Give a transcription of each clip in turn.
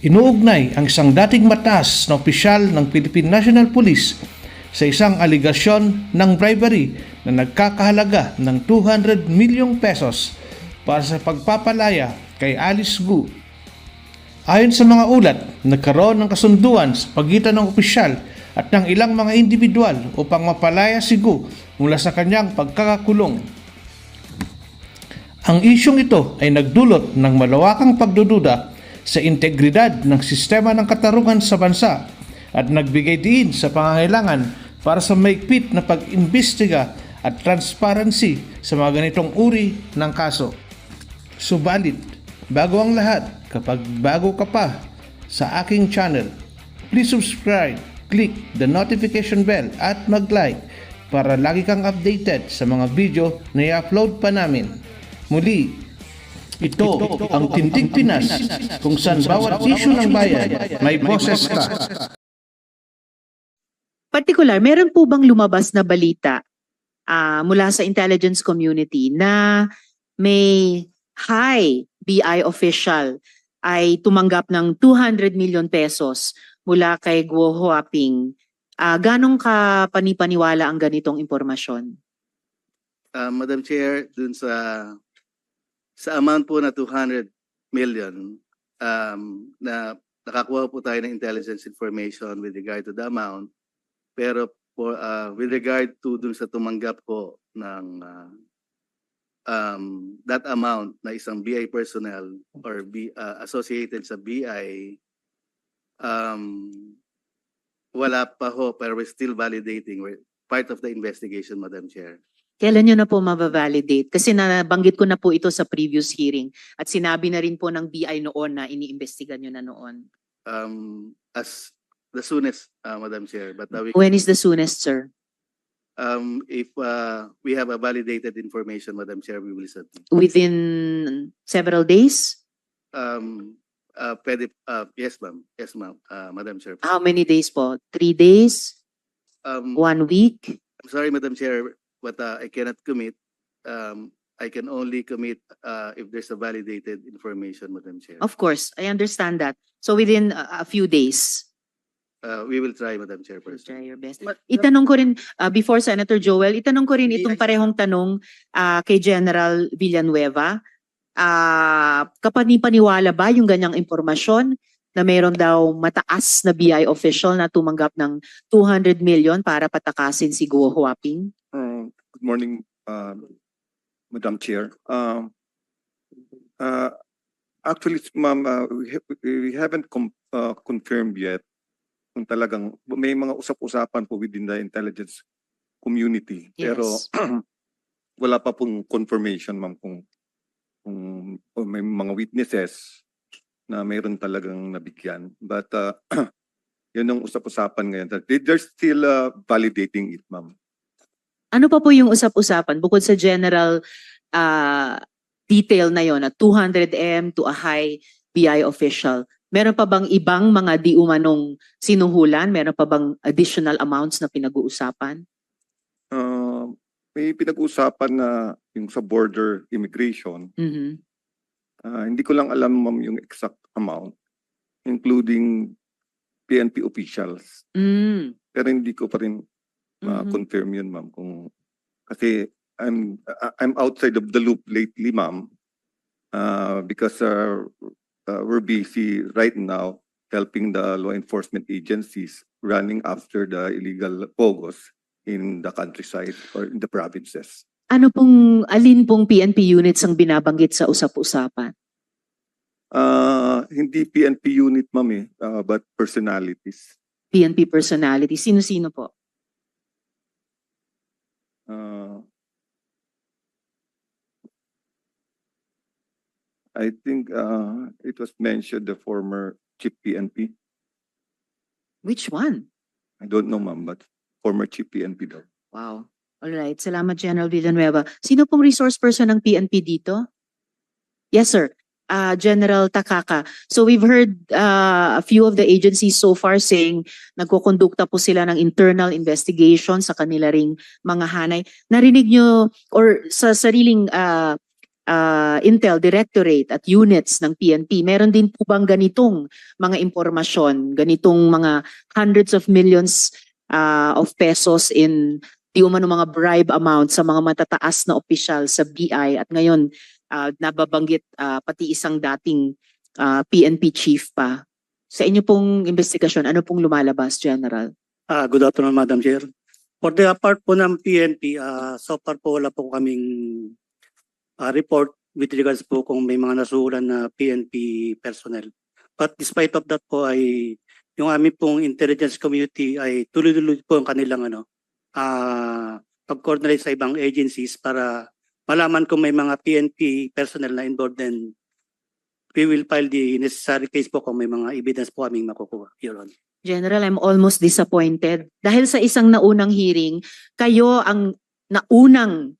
Inuugnay ang isang dating mataas na opisyal ng Philippine National Police sa isang aligasyon ng bribery na nagkakahalaga ng 200 milyong pesos para sa pagpapalaya kay Alice Gu. Ayon sa mga ulat, nagkaroon ng kasunduan sa pagitan ng opisyal at ng ilang mga individual upang mapalaya si Gu mula sa kanyang pagkakakulong. Ang isyong ito ay nagdulot ng malawakang pagdududa sa integridad ng sistema ng katarungan sa bansa at nagbigay diin sa pangangailangan para sa maigpit na pag-imbestiga at transparency sa mga ganitong uri ng kaso. Subalit, bago ang lahat, kapag bago ka pa sa aking channel, please subscribe, click the notification bell at mag-like para lagi kang updated sa mga video na i-upload pa namin. Muli, ito ang Tindig Pinas, kung saan bawat issue ng bayan may boses ka. Particular, meron po bang lumabas na balita mula sa intelligence community na may high BI official ay tumanggap ng 200 million pesos mula kay Guo Huaping? Ganong ka panipaniwala ang ganitong impormasyon? Madam Chair, dun sa amount po na 200 million, na nakakuha po tayo ng intelligence information with regard to the amount, pero with regard to dun sa tumanggap po ng that amount na isang BI personnel or associated sa BI, wala pa ho, pero we're still validating. We're part of the investigation, Madam Chair. Kailan nyo na po mabavalidate? Kasi nabanggit ko na po ito sa previous hearing at sinabi na rin po ng BI noon na iniimbestigan nyo na noon. As the soonest, Madam Chair. But When is the soonest, sir? if we have a validated information, Madam Chair, we will submit. Within several days? Yes, ma'am. Yes, ma'am. Madam Chair. How many days po? 3 days? Um, 1 week? I'm sorry, Madam Chair, but I cannot commit. I can only commit if there's a validated information, Madam Chair. Of course, I understand that. So within a few days, We will try, Madam try Chairperson. your best. Itanong ko rin, before Senator Joel, itanong ko rin itong parehong tanong kay General Villanueva. Kapani-paniwala ba yung ganyang impormasyon na mayroon daw mataas na BI official na tumanggap ng 200 million para patakasin si Guo Huaping? Good morning, Madam Chair. Actually, ma'am, we haven't confirmed yet kung talagang may mga usap-usapan po within the intelligence community. Yes. Pero wala pa pong confirmation, ma'am, kung may mga witnesses na mayroon talagang nabigyan. But yun ang usap-usapan ngayon. They're still validating it, ma'am. Ano pa po yung usap-usapan bukod sa general detail na yon na 200M to a high BI official? Meron pa bang ibang mga di umanong sinuhulan? Meron pa bang additional amounts na pinag-uusapan? May pinag-uusapan na yung sa border immigration. Mhm. Hindi ko lang alam, ma'am, yung exact amount, including PNP officials. Mm. Pero hindi ko pa rin confirm yun, ma'am. Kasi I'm outside of the loop lately, ma'am, because we're busy right now helping the law enforcement agencies running after the illegal pogos in the countryside or in the provinces. Alin pong PNP units ang binabanggit sa usap-usapan? Hindi PNP unit, ma'am, but personalities. PNP personality. Sino-sino po? I think it was mentioned the former chief PNP. Which one? I don't know, ma'am, but former chief PNP daw. Wow. Alright. Salamat, General Villanueva. Sino pong resource person ng PNP dito? Yes, sir. General Takaka. So we've heard a few of the agencies so far saying nagkukondukta po sila ng internal investigation sa kanila ring mga hanay. Narinig nyo or sa sariling Intel Directorate at units ng PNP, meron din po bang ganitong mga impormasyon, ganitong mga hundreds of millions of pesos in di umano mga bribe amount sa mga matataas na opisyal sa BI at ngayon nababanggit pati isang dating PNP chief pa. Sa inyo pong investigasyon, ano pong lumalabas, General? Good afternoon, Madam Chair. For the part po ng PNP, so far po wala po kaming report with regards po kung may mga nasuhulan na PNP personnel. But despite of that po ay yung aming pong intelligence community ay tuloy-tuloy po ang kanilang pag-coordinate sa ibang agencies para malaman kung may mga PNP personnel na involved, then we will file the necessary case po kung may mga evidence po kaming makukuha, Your Honor. General, I'm almost disappointed. Dahil sa isang naunang hearing, kayo ang naunang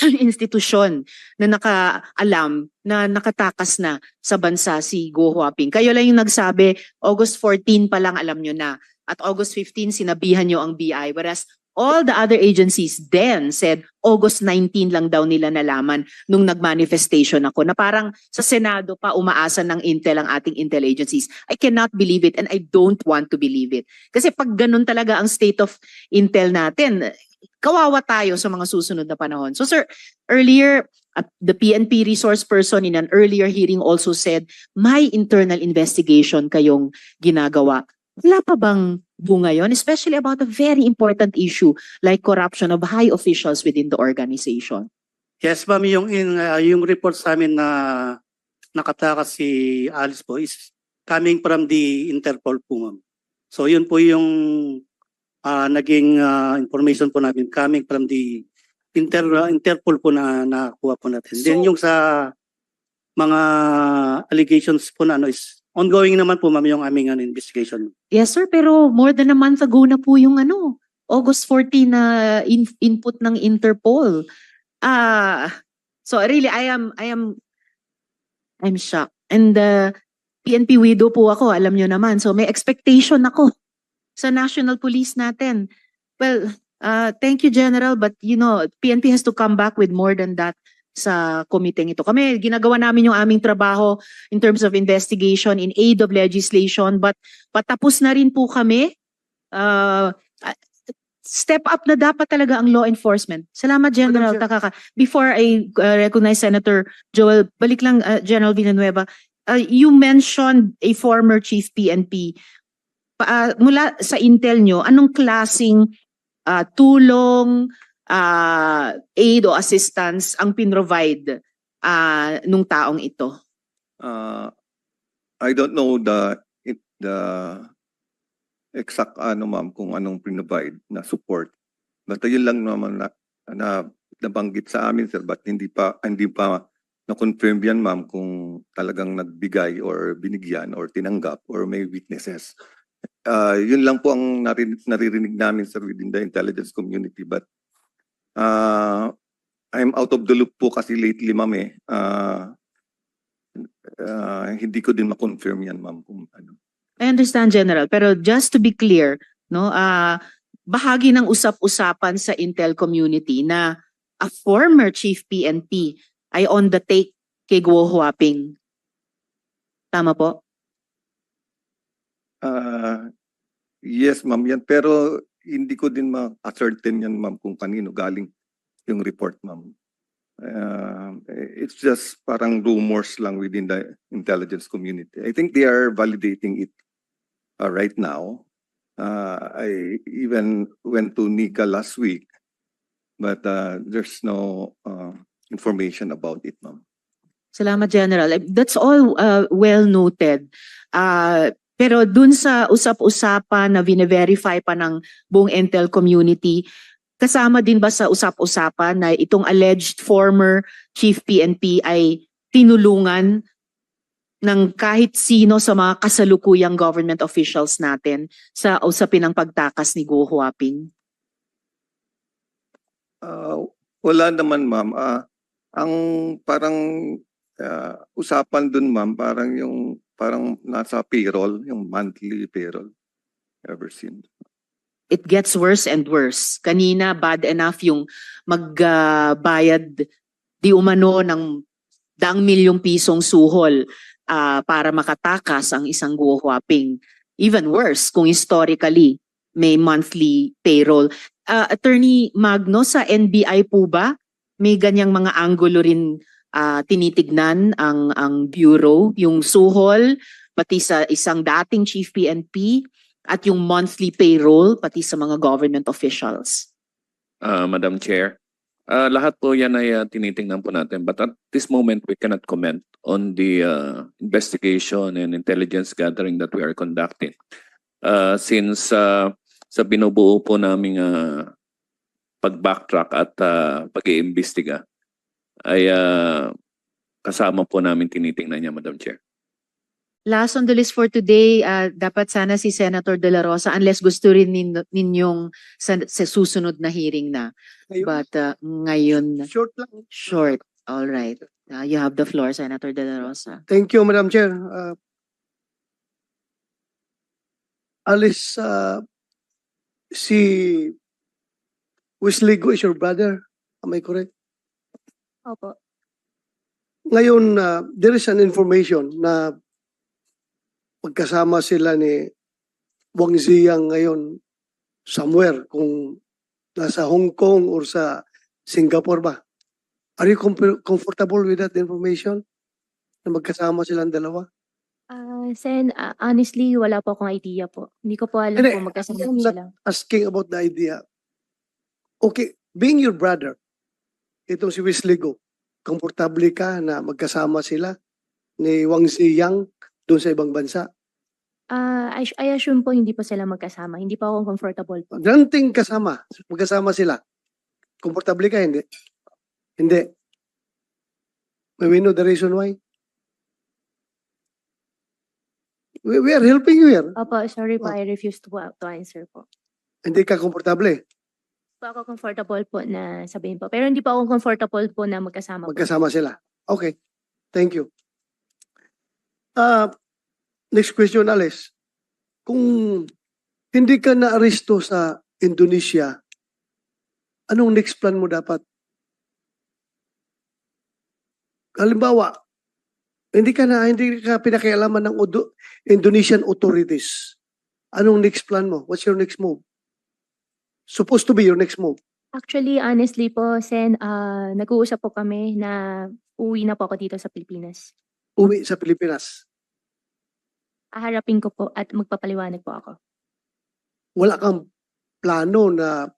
institusyon na nakaalam na nakatakas na sa bansa si Go Huaping. Kayo lang yung nagsabi, August 14 pa lang alam nyo na. At August 15 sinabihan nyo ang BI. Whereas all the other agencies then said August 19 lang daw nila nalaman nung nagmanifestation ako na parang sa Senado pa umaasa ng Intel ang ating Intel agencies. I cannot believe it and I don't want to believe it. Kasi pag ganun talaga ang state of Intel natin, kawawa tayo sa mga susunod na panahon. So sir, earlier, the PNP resource person in an earlier hearing also said, may internal investigation kayong ginagawa. Wala pa bang bunga yun? Especially about a very important issue like corruption of high officials within the organization. Yes, ma'am, yung report sa amin na nakatakas si Alice po is coming from the Interpol po, ma'am. So yun po yung naging information po namin coming from the Interpol po na nakuha po natin. Then yung sa mga allegations po na is ongoing naman po, ma'am, yung aming investigation. Yes sir, pero more than a month ago na po yung August 14 na input ng Interpol. So really I'm shocked. And PNP widow po ako, alam nyo naman. So may expectation ako sa national police natin. Well, thank you General, but PNP has to come back with more than that sa komiteng ito. Kami, ginagawa namin yung aming trabaho in terms of investigation in aid of legislation, but patapos na rin po kami. Step up na dapat talaga ang law enforcement. Salamat General Takaka. Before I recognize Senator Joel, balik lang General Villanueva, you mentioned a former chief PNP. Mula sa Intel nyo, anong klaseng tulong, aid o assistance ang pinrovide nung taong ito? I don't know the exact ma'am kung anong provide na support. But yun lang naman na nabanggit sa amin sir, but hindi pa na-confirm yan ma'am kung talagang nagbigay or binigyan or tinanggap or may witnesses. Yun lang po ang naririnig namin sir within the intelligence community, but I'm out of the loop po kasi lately ma'am hindi ko din ma-confirm yan ma'am kung ano. I understand General, pero just to be clear, bahagi ng usap-usapan sa Intel community na a former chief PNP ay on the take kay Go Huaping. Tama po? Yes ma'am yan, pero hindi ko din ma-ascertain yan ma'am kung kanino galing yung report ma'am. It's just parang rumors lang within the intelligence community. I think they are validating it right now. I even went to Nika last week, but there's no information about it ma'am. Salamat General. That's all well noted. Pero dun sa usap-usapan na vine-verify pa ng buong Intel community, kasama din ba sa usap-usapan na itong alleged former chief PNP ay tinulungan ng kahit sino sa mga kasalukuyang government officials natin sa usapin ng pagtakas ni Go Huaping? Wala naman ma'am. Ang parang usapan dun ma'am, parang nasa payroll, yung monthly payroll ever seen. It gets worse and worse. Kanina, bad enough yung magbayad di umano ng daang milyong pisong suhol para makatakas ang isang Guo Huaping. Even worse, kung historically may monthly payroll. Attorney Magno, sa NBI po ba may ganyang mga anggulo rin tinitignan ang bureau, yung suhol, pati sa isang dating chief PNP, at yung monthly payroll, pati sa mga government officials? Madam Chair, lahat po yan ay tinitingnan po natin. But at this moment, we cannot comment on the investigation and intelligence gathering that we are conducting. Since sa binubuo po naming pag-backtrack at pag-iimbestiga, ay kasama po namin tinitingnan niya, Madam Chair. Last on the list for today, dapat sana si Senator De La Rosa, unless gusto rin ninyong sa susunod na hearing na. But ngayon, Short lang. short. All right. You have the floor, Senator De La Rosa. Thank you, Madam Chair. Alice, si Wesley Go is your brother. Am I correct? Opo. Ngayon, there is an information na magkasama sila ni Wang Ziyang ngayon somewhere, kung nasa Hong Kong or sa Singapore ba. Are you comfortable with that information? Na magkasama silang dalawa? Sen, honestly, wala po akong idea po. Hindi ko po alam Hindi, kung magkasama I'm po not sila. asking about the idea. Okay, being your brother, itong si Wesley Go, komportable ka na magkasama sila ni Wang Ziyang doon sa ibang bansa? I assume po hindi po sila magkasama. Hindi po ako comfortable po. Granting magkasama sila. Komportable ka, hindi? Hindi. May we know the reason why? We are helping you here. Opo, sorry po, I refuse to answer po. Hindi ka komportable. Po ako comfortable po na sabihin po. Pero hindi po ako comfortable po na magkasama po. Magkasama sila. Okay. Thank you. Next question, Alice. Kung hindi ka na-aresto sa Indonesia, anong next plan mo dapat? Halimbawa, hindi ka pinakialaman ng Indonesian authorities. Anong next plan mo? What's your next move? Supposed to be your next move. Actually, honestly po, Sen, nag-uusap po kami na uwi na po ako dito sa Pilipinas. Uwi sa Pilipinas. Aharapin ko po at magpapaliwanag po ako. Wala kang plano na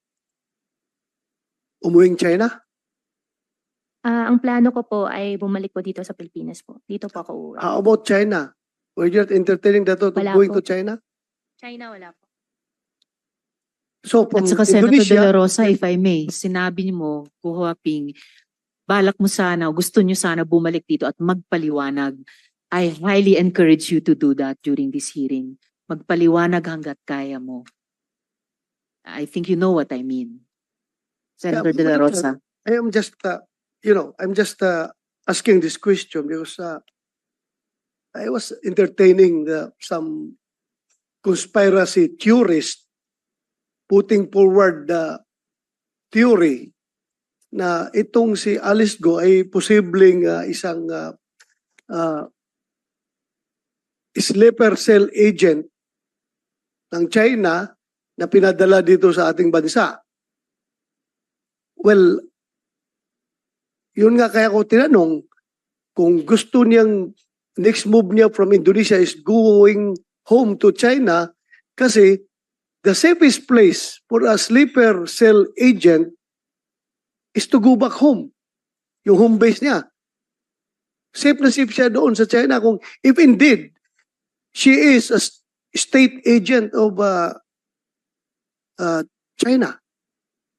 umuwing China? Ang plano ko po ay bumalik po dito sa Pilipinas po. Dito po ako uuwi. How about China? Were you entertaining that thought of Wala going po. to China? China, wala po. So from At saka Senator De Indonesia, La Rosa, if I may, sinabi niyo mo, Guo Huaping, balak mo sana, gusto niyo sana bumalik dito at magpaliwanag. I highly encourage you to do that during this hearing. Magpaliwanag hanggat kaya mo. I think you know what I mean. Senator De La Rosa. I am just, I'm just asking this question because I was entertaining some conspiracy theorists putting forward the theory na itong si Alice Go ay posibleng isang sleeper cell agent ng China na pinadala dito sa ating bansa. Well, yun nga kaya ko tinanong kung gusto niyang next move niya from Indonesia is going home to China kasi the safest place for a sleeper cell agent is to go back home. Yung home base niya. Safe na safe siya doon sa China kung if indeed she is a state agent of China.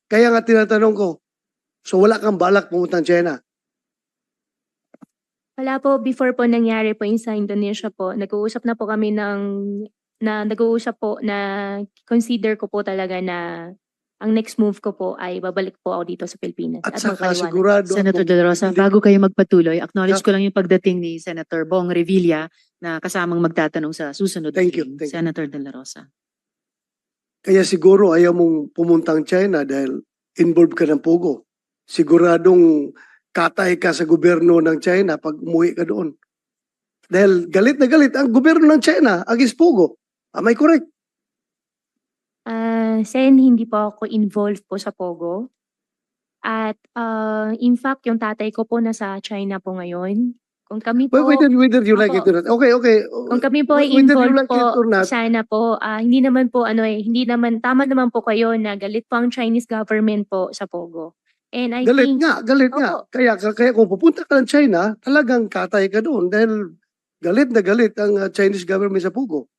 Kaya nga tinatanong ko, so wala kang balak pumuntang China? Wala po, before po nangyari po yung sa Indonesia po, nag-uusap na po kami nag-uusap po na consider ko po talaga na ang next move ko po ay babalik po ako dito sa Pilipinas. At saka magpaliwanag. sigurado Senator De La Rosa, hindi- bago kayo magpatuloy, acknowledge ko lang yung pagdating ni Senator Bong Revilla na kasamang magtatanong sa susunod. na Thank you, hearing. thank you. Senator De La Rosa. Kaya siguro ayaw mong pumuntang China dahil involved ka ng Pogo. Siguradong katay ka sa gobyerno ng China pag umuwi ka doon. Dahil galit na galit ang gobyerno ng China against Pogo. Am I correct? Sen, hindi po ako involved po sa Pogo. At in fact, yung tatay ko po nasa China po ngayon. Kung kami po, Whether you like it Opo. or not. Okay. kung kami po ay Whether you involved like it or po, not. sana po, hindi naman po, hindi naman, tama naman po kayo na galit po ang Chinese government po sa Pogo. And I Galit think, nga. Kaya kung pupunta ka ng China, talagang katay ka doon dahil galit na galit ang Chinese government sa Pogo.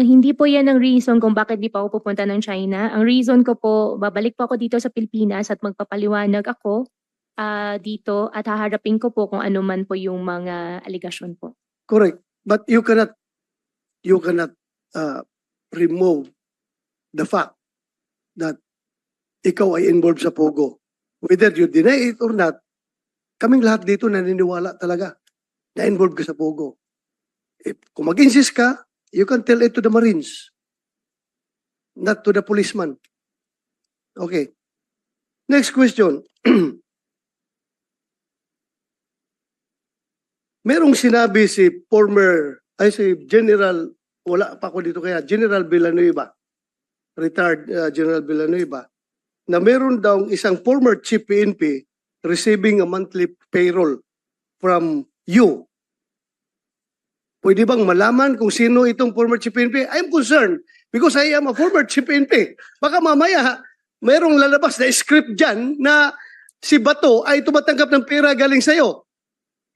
hindi po yan ang reason kung bakit di pa ako pupunta ng China. Ang reason ko po, babalik po ako dito sa Pilipinas at magpapaliwanag ako dito at haharapin ko po kung ano man po yung mga aligasyon po. Correct. But you cannot remove the fact that ikaw ay involved sa Pogo. Whether you deny it or not, kaming lahat dito naniniwala talaga na involved ka sa Pogo. Kung mag-insist ka, you can tell it to the Marines, not to the policeman. Okay. Next question. Merong sinabi si General, wala pa ako dito kaya, General Villanueva, retired General Villanueva, na meron daw isang former chief PNP receiving a monthly payroll from you. Pwede bang malaman kung sino itong former chief PNP? I'm concerned because I am a former chief PNP. Baka mamaya, merong lalabas na script dyan na si Bato ay tumatanggap ng pera galing sa'yo.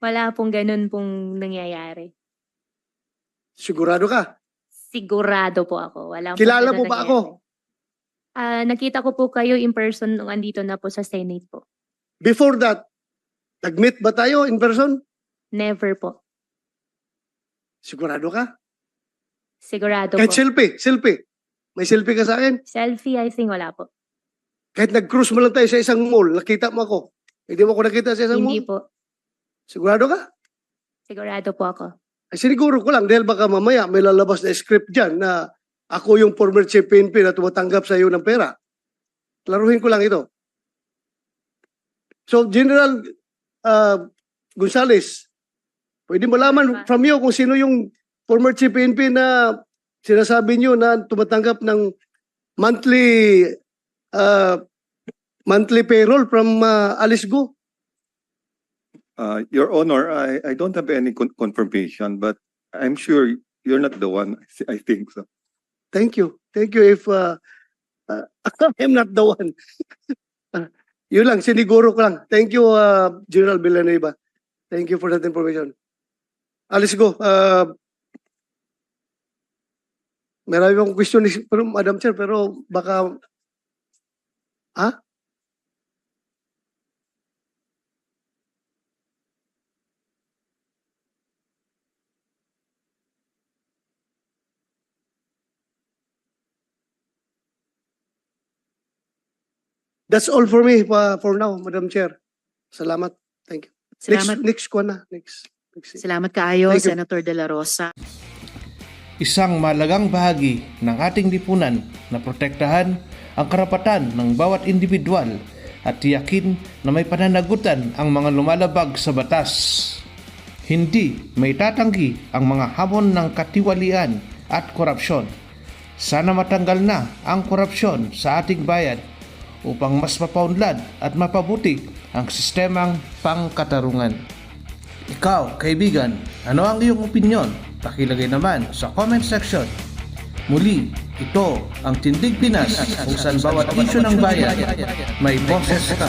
Wala pong ganun pong nangyayari. Sigurado ka? Sigurado po ako. Wala pong Kilala ganun mo ba nangyayari. ako? Nakita ko po kayo in person nung andito na po sa Senate po. Before that, nag-meet ba tayo in person? Never po. Sigurado ka? Sigurado Kahit po. selfie. May selfie ka sa akin? Selfie, I think wala po. Kahit nag-cruise mo lang tayo sa isang mall, nakita mo ako. Hindi mo ako nakita sa isang Hindi mall? po. Sigurado ka? Sigurado po ako. Ay, siniguro ko lang dahil baka mamaya may lalabas na script dyan na ako yung former chief PNP na tumatanggap sa iyo ng pera. Klaruhin ko lang ito. So, General Gonzales, pwede malaman from you kung sino yung former chief PNP na sinasabi niyo na tumatanggap ng monthly payroll from Alice Go? Your Honor, I don't have any confirmation, but I'm sure you're not the one. I think so. Thank you. Thank you if I'm not the one. Yun lang, siniguro ko lang. Thank you, General Villanueva. Thank you for that information. Alice Go. Marami akong question, pero Madam Chair, pero baka... Ha? That's all for me for now, Madam Chair. Salamat. Thank you. Salamat, Next ko na. Next. salamat kaayo, Thank you. Senator De La Rosa. Isang malagang bahagi ng ating lipunan na protektahan ang karapatan ng bawat individual at tiyakin na may pananagutan ang mga lumalabag sa batas. Hindi may tatanggi ang mga hamon ng katiwalian at korupsyon. Sana matanggal na ang korupsyon sa ating bayan upang mas mapaunlad at mapabuti ang sistemang pangkatarungan. Ikaw, kaibigan, ano ang iyong opinyon? Pakilagay naman sa comment section. Muli, ito ang Tindig Pinas kung saan bawat isyu ng bayan may boses ka.